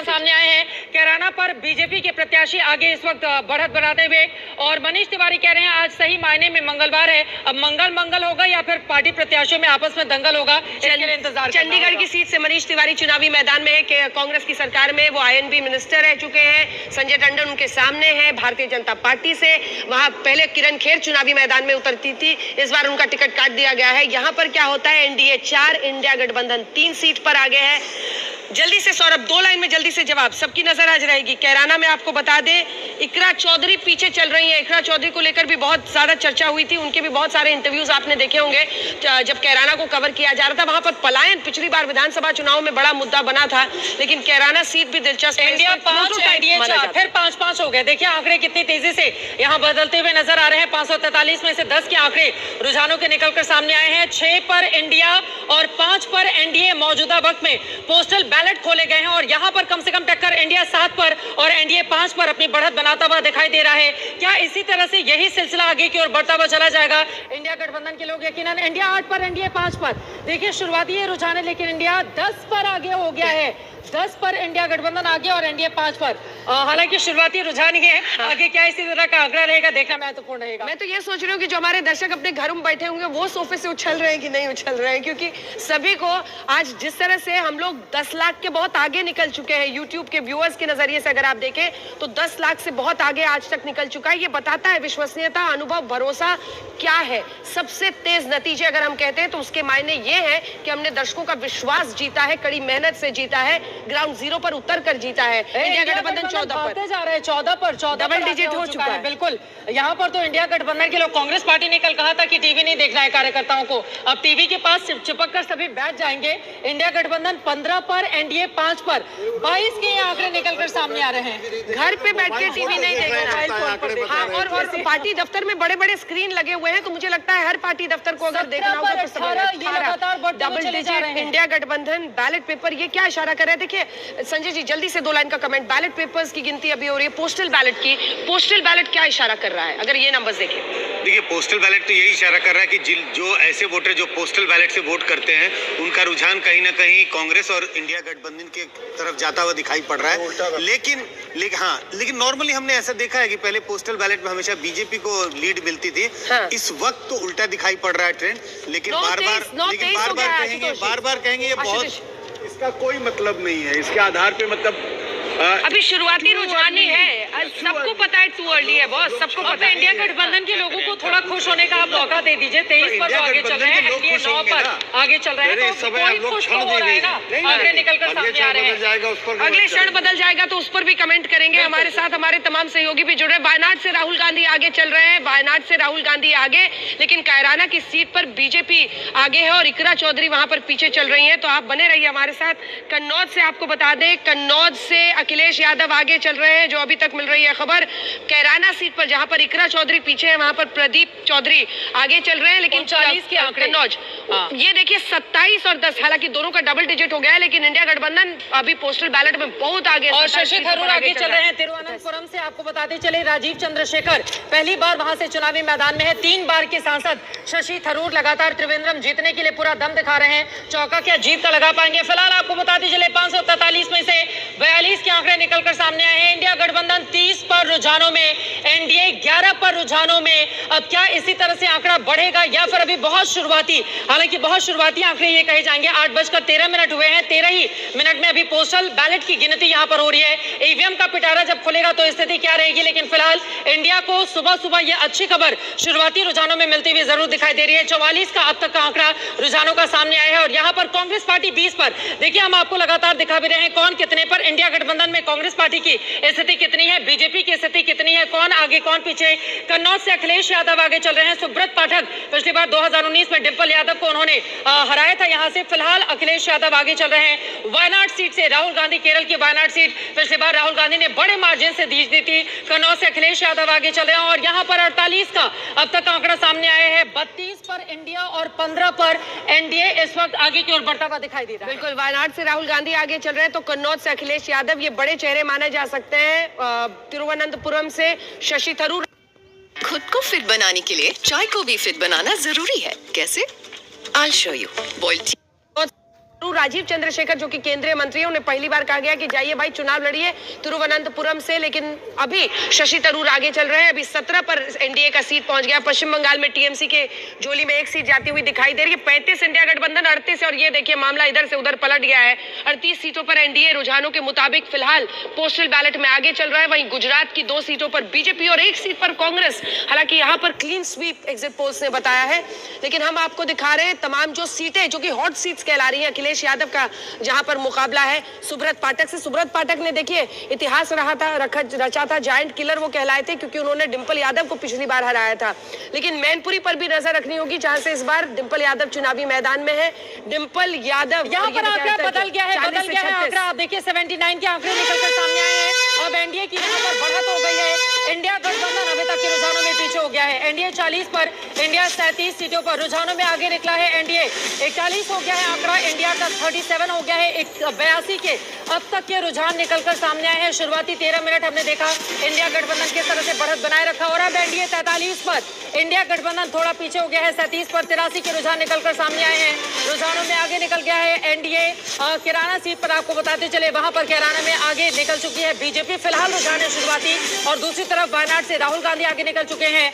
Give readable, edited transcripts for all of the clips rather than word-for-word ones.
रुझान सामने आए हैं। कैराना पर बीजेपी के प्रत्याशी आगे इस वक्त बढ़त बनाते हुए, और मनीष तिवारी कह रहे हैं आज सही मायने में मंगलवार है। अब मंगल होगा या फिर पार्टी प्रत्याशियों में आपस में दंगल होगा, इसके लिए इंतजार। चंडीगढ़ की सीट से मनीष तिवारी चुनावी मैदान में है। कांग्रेस की सरकार में वो INB मिनिस्टर रह चुके हैं। संजय टंडन उनके सामने है भारतीय जनता पार्टी से। वहां पहले किरण खेर चुनावी मैदान में उतरती थी, इस बार उनका टिकट काट दिया गया है। यहाँ पर क्या होता है, NDA 4, इंडिया गठबंधन 3 सीट पर आगे है। जल्दी से सौरभ 2 लाइन में जल्दी से जवाब, सबकी नजर आज रहेगी। कैराना में आपको बता दें, इकरा चौधरी पीछे चल रही है। इकरा चौधरी को लेकर भी बहुत ज्यादा चर्चा हुई थी, उनके भी बहुत सारे इंटरव्यूज आपने देखे होंगे जब कैराना को कवर किया जा रहा था। वहां पर पलायन पिछली बार विधानसभा चुनाव में बड़ा मुद्दा बना था, लेकिन कैराना सीट भी दिलचस्प है। इंडिया 5, INDA 4, फिर 5-5 हो गए। देखिए आंकड़े कितनी तेजी से यहाँ बदलते हुए नजर आ रहे हैं। 543 में से 10 के आंकड़े रुझानों के निकलकर सामने आए हैं। 6 पर इंडिया और 5 पर NDA। मौजूदा वक्त में पोस्टल बैलेट खोले गए हैं और यहाँ पर कम से कम टक्कर इंडिया 7 पर और NDA 5 पर अपनी बढ़त बनाता हुआ दिखाई दे रहा है। क्या इसी तरह से यही सिलसिला आगे की ओर बढ़ता हुआ चला जाएगा? इंडिया गठबंधन के लोग यकीनन इंडिया 8 पर NDA 5 पर। देखिए शुरुआती ये रुझान है, लेकिन इंडिया 10 पर आगे हो गया है। 10 पर इंडिया गठबंधन आगे और NDA 5 पर। हालांकि शुरुआती रुझान ही है, आगे क्या इसी तरह का आंकड़ा रहेगा देखना महत्वपूर्ण रहेगा। मैं तो ये सोच रही हूँ कि जो हमारे दर्शक अपने घरों में बैठे होंगे वो सोफे से उछल रहे हैं कि नहीं उछल रहे हैं, क्योंकि सभी को आज जिस तरह से हम लोग 10 लाख के बहुत आगे निकल चुके हैं। यूट्यूब के व्यूअर्स के नजरिए से अगर आप देखें तो 10 लाख से बहुत आगे आज तक निकल चुका है। ये बताता है विश्वसनीयता, अनुभव, भरोसा क्या है। सबसे तेज नतीजे अगर हम कहते हैं तो उसके मायने ये है कि हमने दर्शकों का विश्वास जीता है, कड़ी मेहनत से जीता है, ग्राउंड जीरो पर उतर कर जीता है। इंडिया गठबंधन 14 पर जा रहे हैं, 14 पर 14 डबल डिजिट हो चुका है। बिल्कुल, यहाँ पर तो इंडिया गठबंधन के लोग, कांग्रेस पार्टी ने कल कहा था कि टीवी नहीं देखना है कार्यकर्ताओं को, अब टीवी के पास चिपक कर सभी बैठ जाएंगे। इंडिया गठबंधन 15 पर, NDA 5 पर। 22 के आंकड़े निकलकर सामने आ रहे हैं। घर पे बैठ के टीवी नहीं देखना। हाँ, और पार्टी दफ्तर में बड़े बड़े स्क्रीन लगे हुए हैं, तो मुझे लगता है हर पार्टी दफ्तर को अगर देखना होगा तो डबल डिजिट इंडिया गठबंधन बैलेट पेपर। ये क्या इशारा कर रहे हैं? देखिए संजय जी जल्दी से 2 लाइन का कमेंट। बैलेट पेपर्स की गिनती अभी हो रही है, पोस्टल बैलेट की। पोस्टल बैलेट क्या इशारा कर रहा है अगर ये नंबर्स देखें? देखिए पोस्टल बैलेट तो यही इशारा कर रहा है कि जो ऐसे वोटर जो पोस्टल बैलेट से वोट करते हैं उनका रुझान कहीं ना कहीं कांग्रेस और इंडिया गठबंधन के तरफ जाता हुआ दिखाई पड़ रहा है। लेकिन नॉर्मली हमने ऐसा देखा है कि पहले पोस्टल बैलेट में हमेशा बीजेपी को लीड मिलती थी। हाँ। इस वक्त तो उल्टा दिखाई पड़ रहा है ट्रेंड, लेकिन बार बार कहेंगे ये बहुत, इसका कोई मतलब नहीं है। इसके आधार पे मतलब अभी शुरुआती रुझान ही है, सबको पता है टू अर्ली है बॉस, सबको पता है। इंडिया गठबंधन के लोगों को थोड़ा खुश होने का आप मौका दे दीजिए। 23 पर आगे चल रहे हैं, NDA 9 पर आगे चल रहे हैं, तो कोई खुश तो हो रहा है ना, आगे निकलकर सामने आ रहे हैं। अगले क्षण बदल जाएगा तो उस पर भी कमेंट करेंगे। हमारे साथ हमारे तमाम सहयोगी भी जुड़े। वायनाड से राहुल गांधी आगे चल रहे हैं, वायनाड से राहुल गांधी आगे, लेकिन कैराना की सीट पर बीजेपी आगे है और इकरा चौधरी वहां पर पीछे चल रही है। तो आप बने रहिए हमारे साथ। कन्नौज से आपको बता दें, कन्नौज से अखिलेश यादव आगे चल रहे हैं, जो अभी तक मिल रही है खबर। कैराना सीट पर जहां पर इकरा चौधरी पीछे है, वहां पर प्रदीप चौधरी आगे चल रहे हैं, लेकिन 40 के आंकड़े। कन्नौज ये देखिए 27 और 10, हालांकि दोनों का डबल डिजिट हो गया है, लेकिन इंडिया गठबंधन अभी पोस्टल बैलेट में बहुत आगे। और शशि थरूर आगे चल रहे हैं। तिरुवनंतपुरम से आपको बताते चले, राजीव चंद्रशेखर पहली बार वहां से चुनावी मैदान में है। 3 बार के सांसद शशि थरूर लगातार त्रिवेंद्रम जीतने के लिए पूरा दम दिखा रहे हैं। चौका क्या जीत का लगा पाएंगे? फिलहाल आपको बताते चले 543 में से 42 के आंकड़े निकलकर सामने आए हैं। इंडिया गठबंधन 30 पर रुझानों में, NDA 11 पर रुझानों में। अब क्या इसी तरह से आंकड़ा बढ़ेगा या फिर अभी बहुत शुरुआती, हालांकि बहुत शुरुआती आंकड़े ये कहे जाएंगे। 8:13 हुए हैं, 13 ही मिनट में अभी पोस्टल बैलेट की गिनती यहां पर हो रही है। EVM का पिटारा जब खुलेगा तो स्थिति क्या रहेगी, लेकिन फिलहाल इंडिया को सुबह सुबह यह अच्छी खबर शुरुआती रुझानों में मिलती हुई जरूर दिखाई दे रही है। 44 का अब तक का आंकड़ा रुझानों का सामने आया है और यहाँ पर कांग्रेस पार्टी 20 पर। देखिए हम आपको लगातार दिखा भी रहे हैं कौन कितने पर। इंडिया गठबंधन में कांग्रेस पार्टी की स्थिति कितनी है, बीजेपी की स्थिति कितनी है, कौन आगे कौन पीछे। कन्नौज से अखिलेश यादव आगे चल रहे हैं। सुब्रत पाठक पिछली बार 2019 में डिंपल यादव को उन्होंने हराया था, यहां से फिलहाल अखिलेश यादव आगे चल रहे हैं। वायनाड सीट से राहुल गांधी, केरल की वायनाड सीट पिछली बार राहुल गांधी ने बड़े मार्जिन से जीत दी थी। कन्नौज से अखिलेश यादव आगे चल रहे हैं और यहाँ पर 48 का अब तक आंकड़ा सामने आया है। 32 पर इंडिया और 15 पर NDA इस वक्त आगे की ओर बढ़ता हुआ दिखाई दे रहा है। बिल्कुल, वायनाड से राहुल गांधी आगे चल रहे हैं तो कन्नौज से अखिलेश यादव, ये बड़े चेहरे माने जा सकते हैं। तिरुवनंतपुरम से शशि थरूर। खुद को फिट बनाने के लिए चाय को भी फिट बनाना जरूरी है। कैसे? I'll show you. Boiled Rajeev Chandrasekhar जो कि केंद्रीय मंत्री हैं, उन्हें पहली बार कहा गया कि जाइए भाई चुनाव लड़िए तिरुवनंतपुरम से, लेकिन अभी शशि थरूर आगे चल रहे हैं। अभी 17 पर एनडीए का सीट पहुंच गया। पश्चिम बंगाल में टीएमसी के झोली में एक सीट जाती हुई दिखाई दे रही है। 35 इंडिया गठबंधन, 38 और ये देखिए मामला इधर से उधर पलट गया है। 38 सीटों पर एनडीए रुझानों के मुताबिक फिलहाल पोस्टल बैलेट में आगे चल रहा है। वहीं गुजरात की 2 सीटों पर बीजेपी और 1 सीट पर कांग्रेस। हालांकि यहाँ पर क्लीन स्वीप एग्जिट पोल्स ने बताया है, लेकिन हम आपको दिखा रहे हैं तमाम जो सीटें जो कि हॉट सीट्स कहला रही है। अखिलेश यादव का जहां पर मुकाबला है सुब्रत पाठक से। सुब्रत पाठक ने देखिए इतिहास रचा था, जायंट किलर वो कहलाए थे क्योंकि उन्होंने डिंपल यादव को पिछली बार हराया था। लेकिन मैनपुरी पर भी नजर रखनी होगी जहां से इस बार डिंपल यादव चुनावी मैदान में है। डिंपल यादव यहाँ पर आंकड़ा बदल गया है आंकड़ा। आप देखिए 79 के आंकड़े निकलकर सामने आए हैं। अब एनडीए की यहाँ पर बढ़त हो गई है। इंडिया गठबंधन अभी तक के रुझानों में पीछे हो गया है। एनडीए 40 पर, इंडिया 37 सीटों पर रुझानों में आगे निकला है। एनडीए 41 हो गया है आंकड़ा, इंडिया का 37 हो गया है। 82 के अब तक के रुझान निकलकर सामने आए हैं। शुरुआती 13 मिनट हमने देखा इंडिया गठबंधन किस तरह से बढ़त बनाए रखा, और अब एनडीए 43 पर, इंडिया गठबंधन थोड़ा पीछे हो गया है। 37 पर 83 के रुझान निकलकर सामने आए हैं। रुझानों में आगे निकल गया है एनडीए। किराना सीट पर आपको बताते चले, वहां पर किराना में आगे निकल चुकी है बीजेपी। फिलहाल रुझान है शुरुआती, और दूसरी तरफ वायनाड से राहुल गांधी आगे निकल चुके हैं।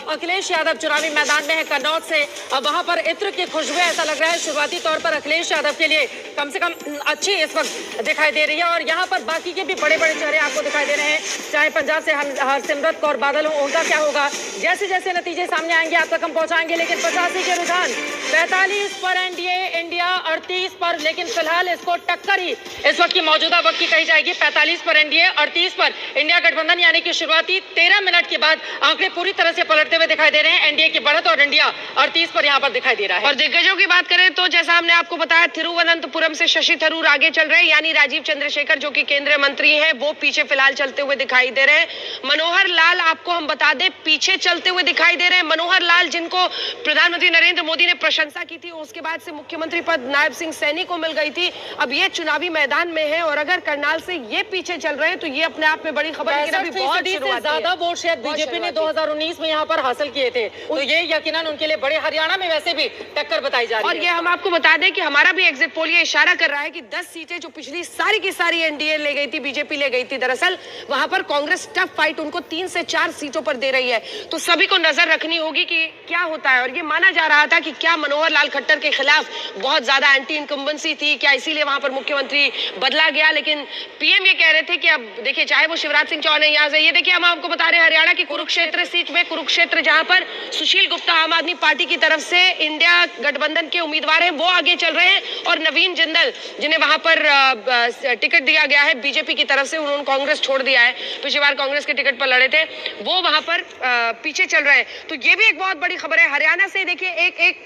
अखिलेश यादव चुनावी मैदान में है कन्नौज से। वहां पर इत्र की खुशबू ऐसा लग रहा है शुरुआती तौर पर अखिलेश यादव के लिए कम से कम अच्छी इस वक्त दिखाई दे रही है। और यहाँ पर बाकी के भी बड़े बड़े चेहरे आपको दिखाई दे रहे हैं, चाहे पंजाब से हरसिमरत कौर बादल हो, उनका क्या होगा। जैसे जैसे नतीजे सामने आएंगे आप तक हम पहुंचाएंगे। लेकिन 85 के रुझान, 45 पर एनडीए, इंडिया 38 पर, लेकिन फिलहाल इसको टक्कर ही इस वक्त की मौजूदा वक्त की कही जाएगी। 45 पर एनडीए, 38 पर इंडिया गठबंधन, यानी कि शुरुआती 13 मिनट के बाद आंकड़े पूरी तरह से पलटते हुए दिखाई दे रहे हैं। एनडीए की बढ़त और इंडिया 38 पर यहाँ पर दिखाई दे रहा है। और दिग्गजों की बात करें तो जैसा हमने आपको बताया तिरुवनंतपुरम से शशि थरूर आगे चल रहे हैं, यानी राजीव चंद्रशेखर जो कि केंद्रीय मंत्री हैं वो पीछे फिलहाल चलते हुए दिखाई दे रहे हैं। मनोहर लाल आपको हम बता दें पीछे चलते हुए दिखाई दे रहे हैं। मनोहर लाल जिनको प्रधानमंत्री नरेंद्र मोदी ने प्रशंसा की थी, उसके बाद से मुख्यमंत्री पद नायब सिंह सैनी को मिल गई थी। अब ये चुनावी मैदान में है, और अगर करनाल से ये पीछे चल रहे हैं तो ये अपने आप में बड़ी खबर है। बहुत ज्यादा वोट शायद बीजेपी ने 2019 में यहाँ पर हासिल किए थे, तो ये यकीनन उनके लिए बड़े, हरियाणा में वैसे भी टक्कर बताई जा रही है। और ये हम आपको बता दें कि हमारा भी एग्जिट पोल ये इशारा कर रहा है कि 10 सीटें जो पिछली सारी की सारी एनडीए ले गई थी, बीजेपी ले गई थी, दरअसल वहां पर कांग्रेस टफ फाइट उनको 3 से 4 सीटों पर दे रही है। तो सभी को नजर रखनी होगी कि क्या होता है। और ये माना जा रहा था कि क्या मनोहर लाल खट्टर के खिलाफ बहुत ज्यादा एंटी इनकम्बेंसी थी, क्या इसीलिए वहां पर मुख्यमंत्री बदला गया। लेकिन पीएम ये कह रहे थे कि अब देखिए चाहे वो शिवराज सिंह चौहान है यहाँ से, ये देखिए हम आपको बता रहे हैं हरियाणा की कुरुक्षेत्र सीट में, कुरुक्षेत्र जहां पर सुशील गुप्ता आम आदमी पार्टी की तरफ से इंडिया गठबंधन के उम्मीदवार हैं, वो आगे चल रहे हैं। और नवीन जिंदल जिन्हें वहां पर टिकट दिया गया है बीजेपी की तरफ से, उन्होंने कांग्रेस छोड़ दिया है, पिछली बार कांग्रेस के टिकट पर लड़े थे, वो वहां पर पीछे चल रहे हैं। तो ये भी एक बहुत बड़ी खबर है। हरियाणा से देखिए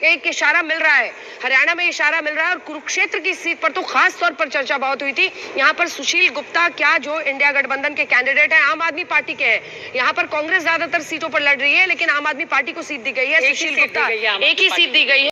एक इशारा मिल रहा है, हरियाणा में इशारा मिल रहा है। और कुरुक्षेत्र की सीट पर तो खास तौर पर चर्चा बहुत हुई थी। यहाँ पर सुशील गुप्ता क्या जो इंडिया गठबंधन के कैंडिडेट है, आम आदमी पार्टी के हैं, यहाँ पर कांग्रेस ज्यादातर सीटों पर लड़ रही है, लेकिन आम आदमी पार्टी को सीट दी गई है। सुशील गुप्ता एक ही सीट दी गई है।